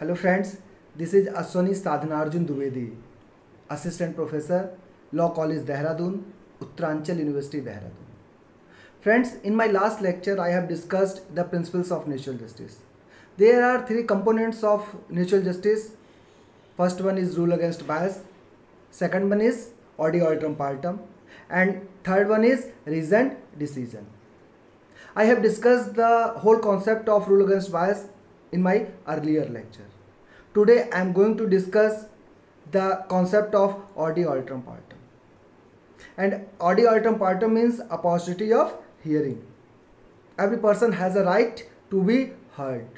Hello friends, this is Aswani Sadhanarjun Dubedi, Assistant Professor, Law College Dehradun, Uttaranchal University Dehradun. Friends, in my last lecture I have discussed the principles of natural justice. There are three components of natural justice. First one is rule against bias, second one is odi alteram partem, and third one is reasoned decision. I have discussed the whole concept of rule against bias in my earlier lecture. Today I am going to discuss the concept of odi alteram partem. And odi alteram partem means opportunity of hearing. Every person has a right to be heard,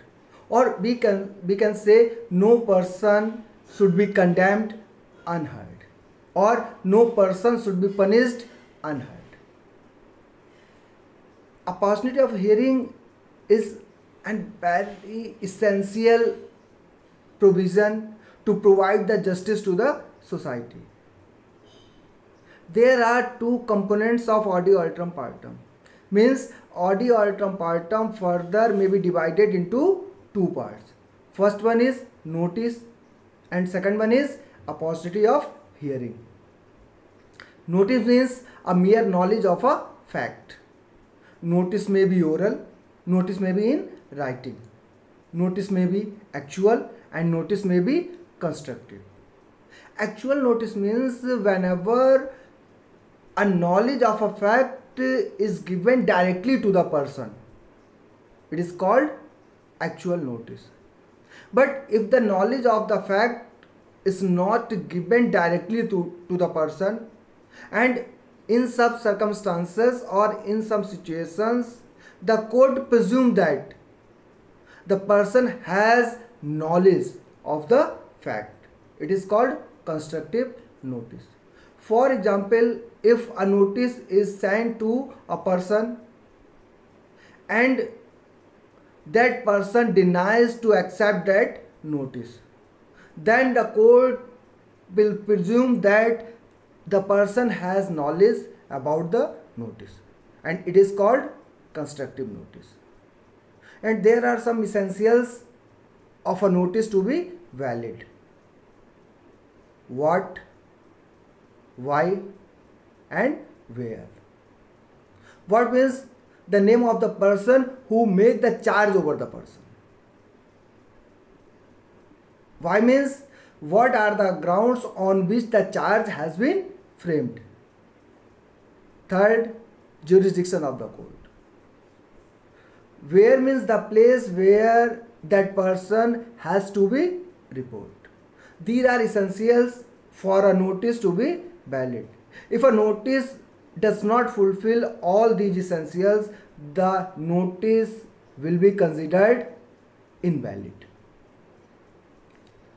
or we can say no person should be condemned unheard, or no person should be punished unheard. Opportunity of hearing is a very essential provision to provide the justice to the society. There are two components of odi alteram partem. Means odi alteram partem further may be divided into two parts. First one is notice and second one is opportunity of hearing. Notice means a mere knowledge of a fact. Notice may be oral, notice may be in writing, notice may be actual, and notice may be constructive. Actual notice means whenever a knowledge of a fact is given directly to the person, it is called actual notice. But if the knowledge of the fact is not given directly to the person, and in some circumstances or in some situations the court presumes that the person has knowledge of the fact, it is called constructive notice. For example, if a notice is sent to a person and that person denies to accept that notice, then the court will presume that the person has knowledge about the notice, and it is called constructive notice. And there are some essentials of a notice to be valid: what, why, and where. What means the name of the person who made the charge over the person. Why means what are the grounds on which the charge has been framed. Third, jurisdiction of the court. Where means the place where that person has to be reported. These are essentials for a notice to be valid. If a notice does not fulfill all these essentials, the notice will be considered invalid.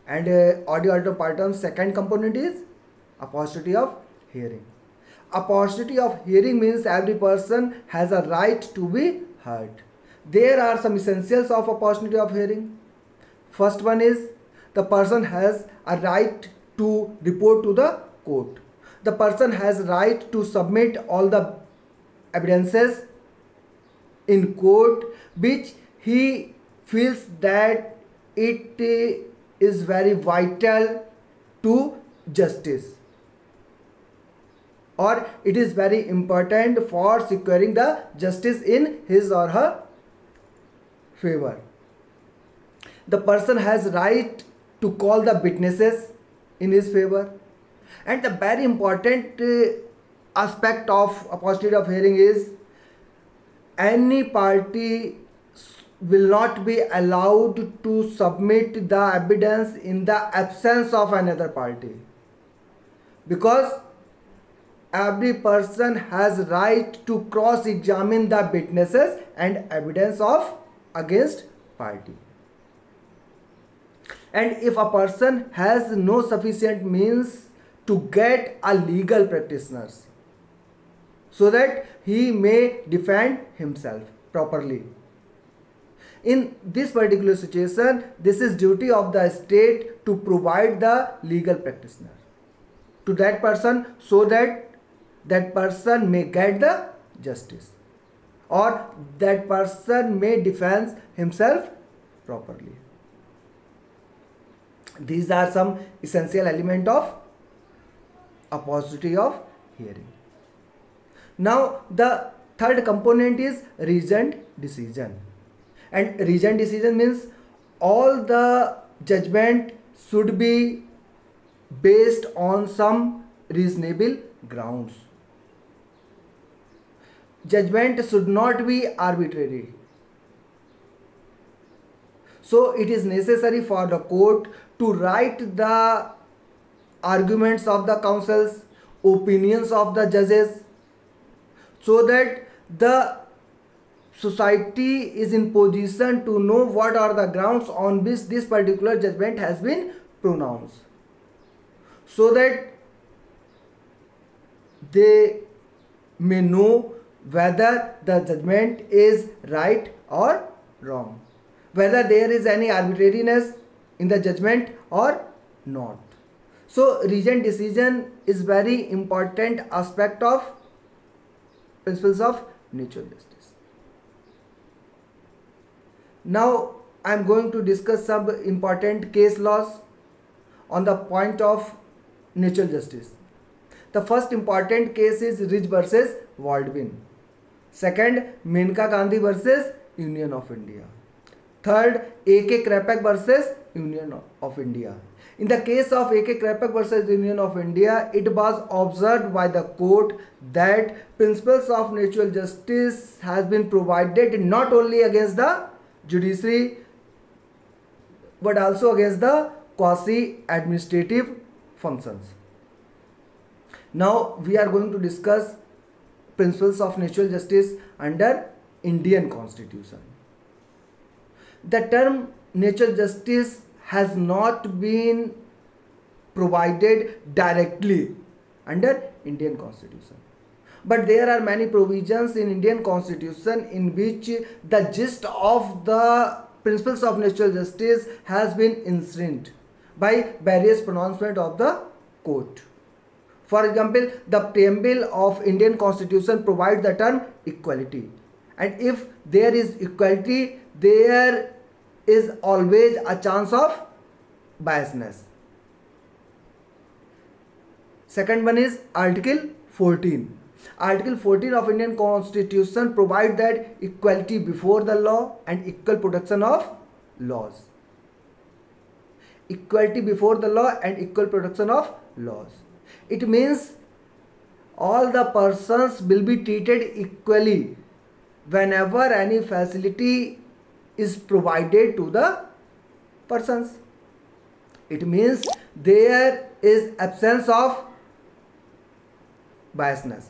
And odi alteram partem second component is opportunity of hearing. Opportunity of hearing means every person has a right to be heard. There are some essentials of opportunity of hearing. First one is the person has a right to report to the court. The person has right to submit all the evidences in court which he feels that it is very vital to justice, or it is very important for securing the justice in his or her favor. The person has right to call the witnesses in his favor. And the very important aspect of opportunity of hearing is any party will not be allowed to submit the evidence in the absence of another party, because every person has right to cross-examine the witnesses and evidence of against party. And if a person has no sufficient means to get a legal practitioner so that he may defend himself properly, in this particular situation, this is duty of the state to provide the legal practitioner to that person so that that person may get the justice, or that person may defend himself properly. These are some essential element of opportunity of hearing. Now the third component is reasoned decision. And reasoned decision means all the judgment should be based on some reasonable grounds. Judgment should not be arbitrary. So it is necessary for the court to write the arguments of the counsels, opinions of the judges, so that the society is in position to know what are the grounds on which this particular judgment has been pronounced, so that they may know whether the judgment is right or wrong, whether there is any arbitrariness in the judgment or not. So reasoned decision is very important aspect of principles of natural justice. Now I am going to discuss some important case laws on the point of natural justice. The first important case is Ridge versus Baldwin. Second, Menka Gandhi versus Union of India. Third, A.K. Krapek versus Union of India. In the case of A.K. Krapek versus Union of India, it was observed by the court that principles of natural justice has been provided not only against the judiciary but also against the quasi-administrative functions. Now we are going to discuss principles of natural justice under Indian Constitution. The term natural justice has not been provided directly under Indian Constitution, but there are many provisions in Indian Constitution in which the gist of the principles of natural justice has been enshrined by various pronouncements of the court. For example, the preamble of Indian Constitution provides the term equality, and if there is equality, there is always a chance of biasness. Second one is Article 14. Article 14 of Indian Constitution provides that equality before the law and equal protection of laws. Equality before the law and equal protection of laws. It means all the persons will be treated equally whenever any facility is provided to the persons. It means there is absence of biasness.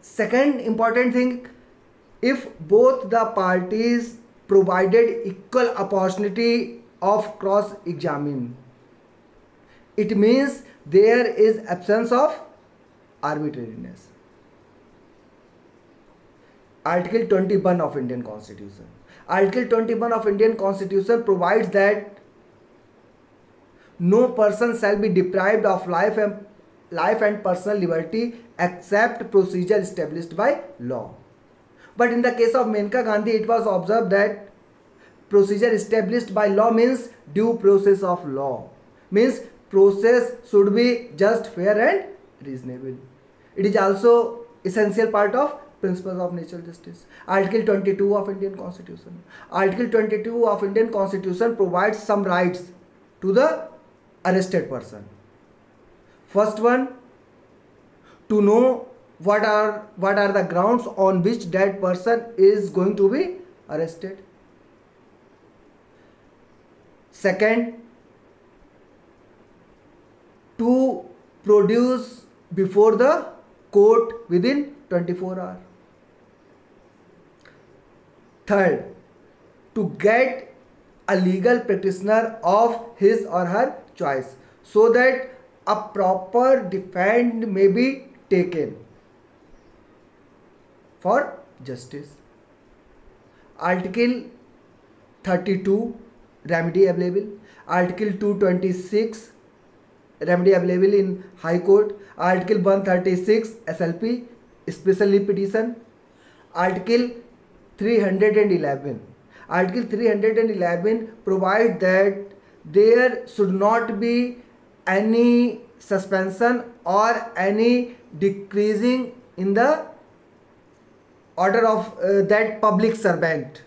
Second important thing, if both the parties provided equal opportunity of cross-examine, it means there is absence of arbitrariness. Article 21 of Indian Constitution. Article 21 of Indian Constitution provides that no person shall be deprived of life and personal liberty except procedure established by law. But in the case of Menka Gandhi, it was observed that procedure established by law means due process of law, means process should be just, fair and reasonable. It is also essential part of principles of natural justice. Article 22 of Indian Constitution. Article 22 of Indian Constitution provides some rights to the arrested person. First one, to know what are the grounds on which that person is going to be arrested. Second, to produce before the court within 24 hours. Third, to get a legal practitioner of his or her choice so that a proper defense may be taken for justice. Article 32, remedy available. Article 226, remedy available in High Court. Article 136, SLP, special petition. Article 311. Article 311 provide that there should not be any suspension or any decreasing in the order of that public servant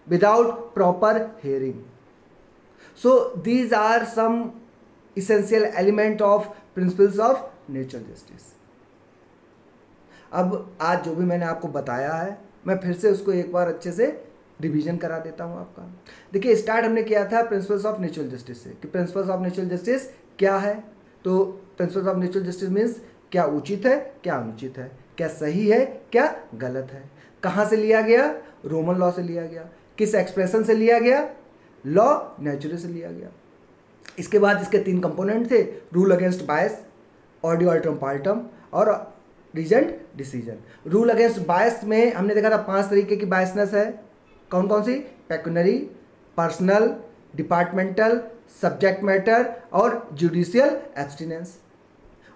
without proper hearing. So these are some essential element of principles of natural justice. अब आज जो भी मैंने आपको बताया है मैं फिर से उसको एक बार अच्छे से रिवीजन करा देता हूँ आपका. देखिए, स्टार्ट हमने किया था प्रिंसिपल्स ऑफ नेचुरल जस्टिस से कि प्रिंसिपल्स ऑफ नेचुरल जस्टिस क्या है. तो principles of natural justice means क्या उचित है, क्या अनुचित है, क्या सही है, क्या गलत है. कहाँ से लिया गया? रोमन लॉ से लिया गया. किस एक्सप्रेशन से लिया गया? लॉ नेचुरल से लिया गया. इसके बाद इसके 3 कंपोनेंट थे, रूल अगेंस्ट बायस, ऑडियो अल्ट्रम पार्टम और रीजेंट डिसीजन. रूल अगेंस्ट बायस में हमने देखा था 5 तरीके की बायसनेस है. कौन कौन सी? Pecuniary, personal, departmental, subject matter और जुडिशियल एब्सटिनेंस.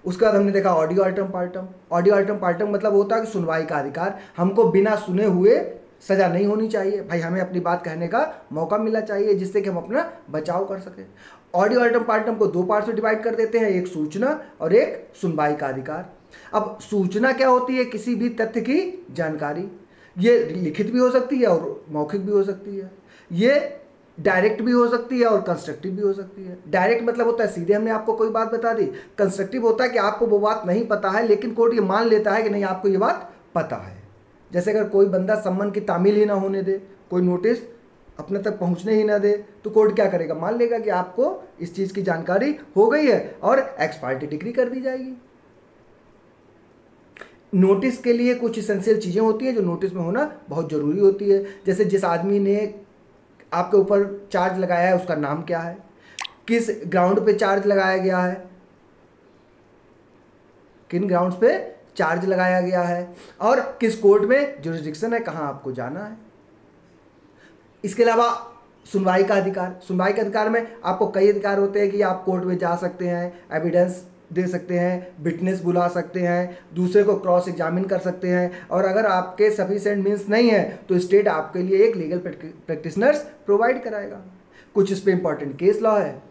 उसके बाद हमने देखा ऑडियो अल्ट्रम पार्टम. ऑडियो अल्ट्रम पार्टम मतलब होता है कि सुनवाई का अधिकार. हमको बिना सुने हुए सजा नहीं होनी चाहिए भाई, हमें अपनी बात कहने का मौका मिलना चाहिए जिससे कि हम अपना बचाव कर सकें. ऑडियो अल्ट्रम पार्टम को 2 पार्ट में डिवाइड कर देते हैं, एक सूचना और एक सुनवाई का अधिकार. अब सूचना क्या होती है? किसी भी तथ्य की जानकारी. ये लिखित भी हो सकती है और मौखिक भी हो सकती है. ये डायरेक्ट भी हो सकती है और कंस्ट्रक्टिव भी हो सकती है. डायरेक्ट मतलब होता है सीधे हमने आपको कोई बात बता दी. कंस्ट्रक्टिव होता है कि आपको वो बात नहीं पता है लेकिन कोर्ट ये मान लेता है कि नहीं आपको ये बात पता है. जैसे अगर कोई बंदा सम्मन की तामील ही ना होने दे, कोई नोटिस अपने तक पहुंचने ही ना दे, तो कोर्ट क्या करेगा? मान लेगा कि आपको इस चीज़ की जानकारी हो गई है और एक्स पार्टी डिग्री कर दी जाएगी. नोटिस के लिए कुछ इसेंशियल चीज़ें होती हैं जो नोटिस में होना बहुत ज़रूरी होती है. जैसे जिस आदमी ने आपके ऊपर चार्ज लगाया है उसका नाम क्या है, किस ग्राउंड पे चार्ज लगाया गया है, किन ग्राउंड्स पे चार्ज लगाया गया है और किस कोर्ट में जुरिस्डिक्शन है, कहाँ आपको जाना है. इसके अलावा सुनवाई का अधिकार. सुनवाई के अधिकार में आपको कई अधिकार होते हैं कि आप कोर्ट में जा सकते हैं, एविडेंस दे सकते हैं, विटनेस बुला सकते हैं, दूसरे को क्रॉस एग्जामिन कर सकते हैं और अगर आपके सफिशिएंट मीन्स नहीं है तो स्टेट आपके लिए एक लीगल प्रैक्टिशनर्स प्रोवाइड कराएगा. कुछ इस पर इंपॉर्टेंट केस लॉ है.